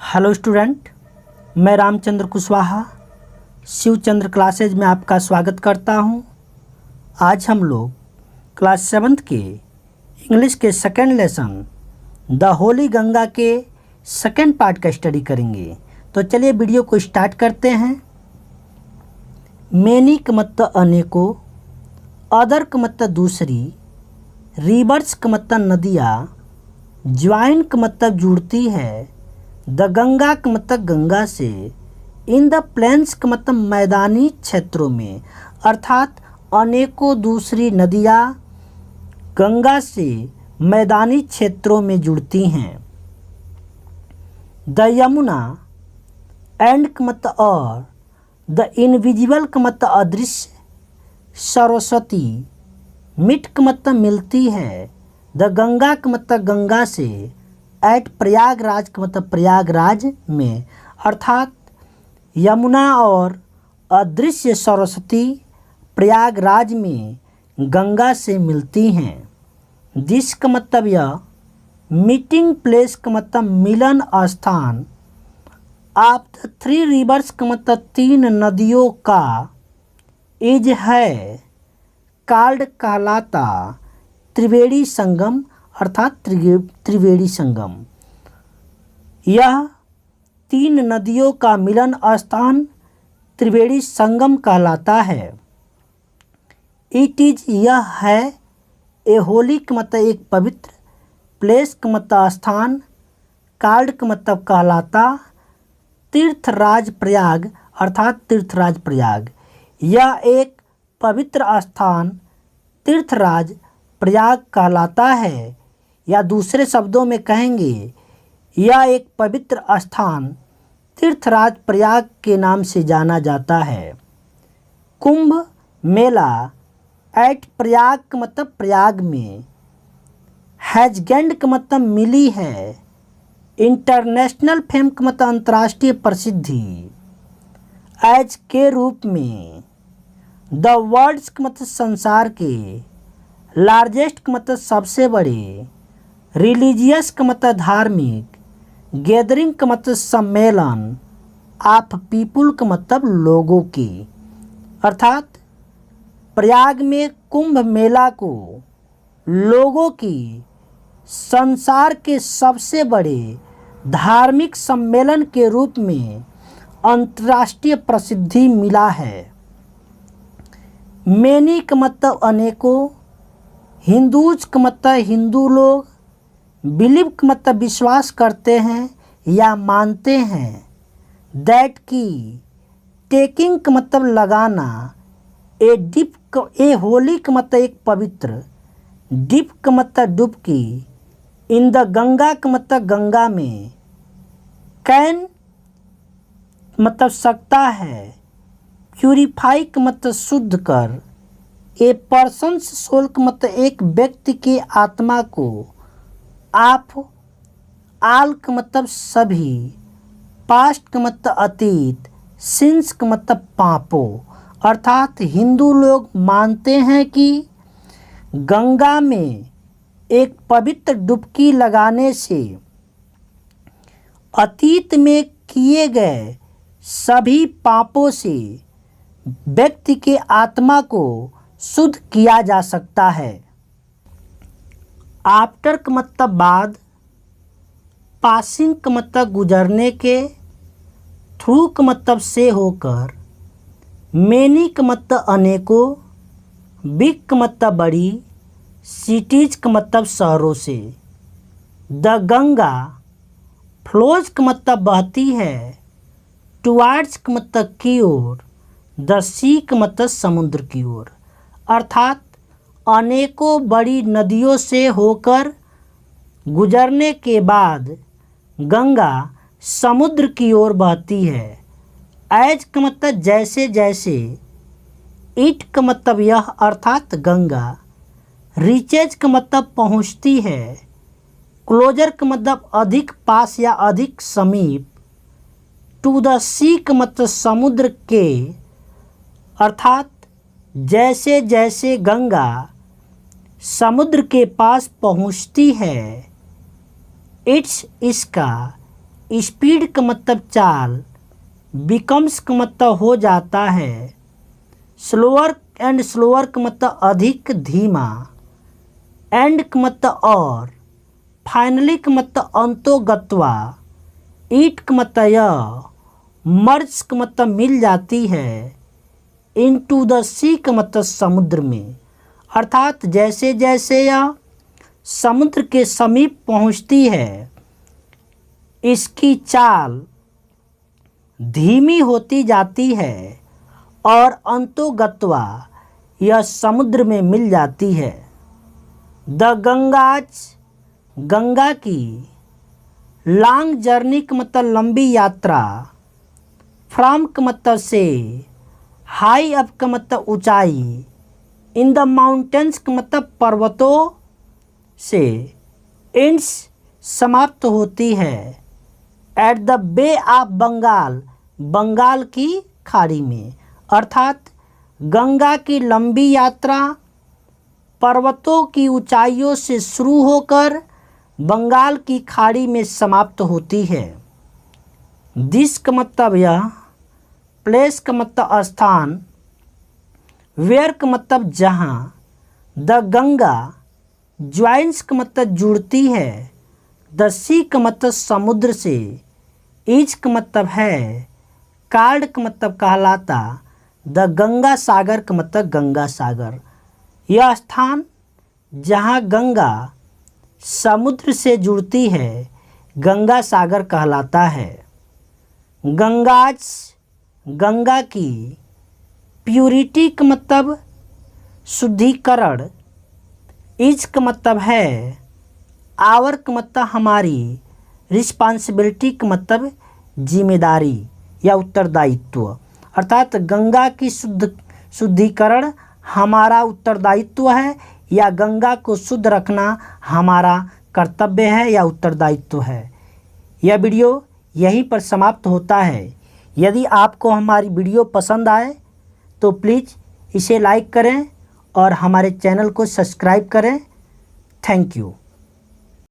Hello student, मैं Ramchandra Kushwaha Shivchandra classes में आपका स्वागत करता हूं। आज हम लोग क्लास 7th के इंग्लिश के second lesson the Holi Ganga के सेकंड पार्ट का स्टडी करेंगे। तो चलिए वीडियो को स्टार्ट करते हैं। मेनी का मतलब अनेकों, अदर का मतलब दूसरी, रिवर्स का मतलब नदियाँ, ज्वाइन का मतलब जुड़ती है, द गंगा का मतलब गंगा से, इन द प्लेन्स का मतलब मैदानी क्षेत्रों में, अर्थात अनेकों दूसरी नदियाँ गंगा से मैदानी क्षेत्रों में जुड़ती हैं। द यमुना एंड का मतलब और, द इनविजिबल का मतलब अदृश्य, सरस्वती मिट का मतलब मिलती है, द गंगा का मतलब गंगा से, एट प्रयागराज का मतलब प्रयागराज में, अर्थात यमुना और अदृश्य सरस्वती प्रयागराज में गंगा से मिलती हैं। दिस का मतलब यह, मीटिंग प्लेस का मतलब मिलन स्थान, ऑफ द थ्री रिवर्स का मतलब तीन नदियों का, इज है कॉल्ड कहलाता, त्रिवेणी संगम अर्थात त्रिवेणी संगम। यह तीन नदियों का मिलन स्थान त्रिवेणी संगम कहलाता है। इट इज यह है, ए होली का मतलब एक पवित्र, प्लेस का मतलब स्थान, कॉल्ड का मतलब कहलाता, तीर्थराज प्रयाग अर्थात तीर्थराज प्रयाग। यह एक पवित्र स्थान तीर्थराज प्रयाग कहलाता है, या दूसरे शब्दों में कहेंगे यह एक पवित्र स्थान तीर्थराज प्रयाग के नाम से जाना जाता है। कुंभ मेला एट प्रयाग का मतलब प्रयाग में, हैजगेंड का मतलब मिली है, इंटरनेशनल फेम का मतलब अंतर्राष्ट्रीय प्रसिद्धि, एज के रूप में, द वर्ल्ड्स का मतलब संसार के, लार्जेस्ट का मतलब सबसे बड़े, रिलीजियस का मतलब धार्मिक, गैदरिंग का मतलब सम्मेलन, ऑफ पीपुल का मतलब लोगों की, अर्थात प्रयाग में कुंभ मेला को लोगों की संसार के सबसे बड़े धार्मिक सम्मेलन के रूप में अंतर्राष्ट्रीय प्रसिद्धि मिला है। मेनी का मतलब अनेकों, हिंदूज का मतलब हिंदू लोग, बिलीव का मतलब विश्वास करते हैं या मानते हैं, दैट की, टेकिंग का मतलब लगाना, ए होली का मतलब एक पवित्र, डिप का मतलब डुबकी, इन द गंगा का मतलब गंगा में, कैन मतलब सकता है, प्यूरिफाई का मतलब शुद्ध कर, ए पर्सन्स सोल का मतलब एक व्यक्ति की आत्मा को, आप आल का मतलब सभी, पास्ट का मतलब अतीत, सिंस का मतलब पापों, अर्थात हिंदू लोग मानते हैं कि गंगा में एक पवित्र डुबकी लगाने से अतीत में किए गए सभी पापों से व्यक्ति के आत्मा को शुद्ध किया जा सकता है। आफ्टर का मतलब बाद, पासिंग का मतलब गुजरने के, थ्रू का मतलब से होकर, मेनी का मतलब अनेकों, बिग का मतलब बड़ी, सिटीज का मतलब शहरों से, द गंगा फ्लोज का मतलब बहती है, टुवार्ड्स का मतलब की ओर, द सी का मतलब समुद्र की ओर, अर्थात अनेकों बड़ी नदियों से होकर गुजरने के बाद गंगा समुद्र की ओर बहती है। एज का मतलब जैसे जैसे, इट का मतलब यह अर्थात गंगा, रीचेज का मतलब पहुँचती है, क्लोजर का मतलब अधिक पास या अधिक समीप, टू द सी का मतलब समुद्र के, अर्थात जैसे जैसे गंगा समुद्र के पास पहुँचती है, इट्स इसका, स्पीड का मतलब चाल, बिकम्स का मतलब हो जाता है, स्लोअर एंड स्लोअर का मतलब अधिक धीमा, एंड का मतलब और, फाइनली का मतलब अंतोगत्वा, ईट का मतलब यह, मर्ज का मतलब मिल जाती है, इनटू द सी का मतलब समुद्र में। अर्थात जैसे जैसे यह समुद्र के समीप पहुंचती है इसकी चाल धीमी होती जाती है और अंतोगत्वा यह समुद्र में मिल जाती है। द गंगाज, गंगा की, लॉन्ग जर्नी का मतलब लंबी यात्रा, फ्रॉम का मतलब से, हाई अप का मतलब ऊंचाई, इन द माउंटेन्स का मतलब पर्वतों से, एंड्स समाप्त होती है, at the bay of Bengal, Bengal की खाड़ी में। अर्थात गंगा की लंबी यात्रा पर्वतों की ऊंचाइयों से शुरू होकर बंगाल की खाड़ी में समाप्त होती है। दिस का मतलब यह, प्लेस का मतलब स्थान, वेयर का मतलब जहाँ, द गंगा ज्वाइंस का मतलब जुड़ती है, द सी का मतलब समुद्र से, इज का मतलब है, कार्ड का मतलब कहलाता, द गंगा सागर का मतलब गंगा सागर। यह स्थान जहाँ गंगा समुद्र से जुड़ती है गंगा सागर कहलाता है। गंगाज, गंगा की, प्यूरिटी का मतलब शुद्धिकरण, इज का मतलब है, आवर का मतलब हमारी, रिस्पॉन्सिबिलिटी का मतलब जिम्मेदारी या उत्तरदायित्व। अर्थात गंगा की शुद्धिकरण हमारा उत्तरदायित्व है या गंगा को शुद्ध रखना हमारा कर्तव्य है या उत्तरदायित्व है। यह वीडियो यहीं पर समाप्त होता है। यदि आपको हमारी वीडियो पसंद आए तो प्लीज़ इसे लाइक करें और हमारे चैनल को सब्सक्राइब करें। Thank you.